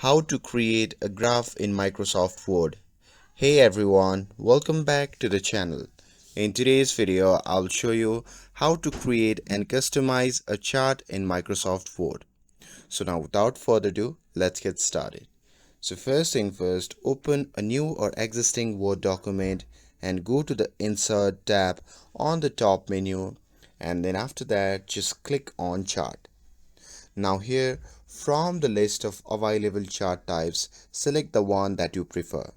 How to create a graph in Microsoft Word. Hey everyone, welcome back to the channel. In today's video, I'll show you how to create and customize a chart in Microsoft Word. So now without further ado, let's get started. So first thing first, open a new or existing Word document and go to the Insert tab on the top menu, and then after that just click on Chart. Now here, from the list of available chart types, select the one that you prefer.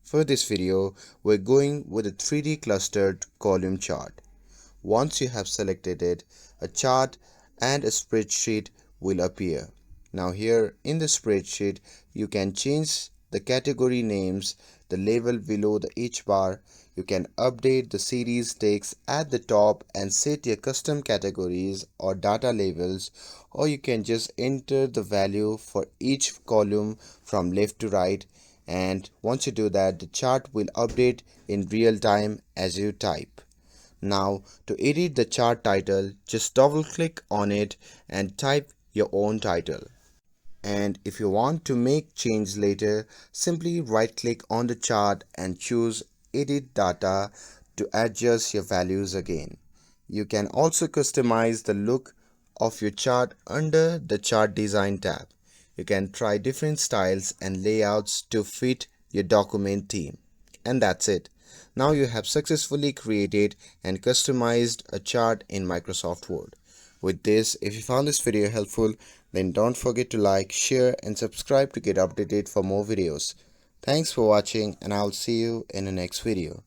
For this video, we're going with a 3D clustered column chart. Once you have selected it, a chart and a spreadsheet will appear. Now here in the spreadsheet, you can change the category names, the label below the each bar. You can update the series text at the top and set your custom categories or data labels, or you can just enter the value for each column from left to right, and once you do that, the chart will update in real time as you type. Now to edit the chart title, just double click on it and type your own title. And if you want to make change later, simply right click on the chart and choose edit data to adjust your values again. You can also customize the look of your chart under the chart design tab. You can try different styles and layouts to fit your document theme. And that's it. Now you have successfully created and customized a chart in Microsoft Word. With this, if you found this video helpful, then don't forget to like, share and subscribe to get updated for more videos. Thanks for watching, and I'll see you in the next video.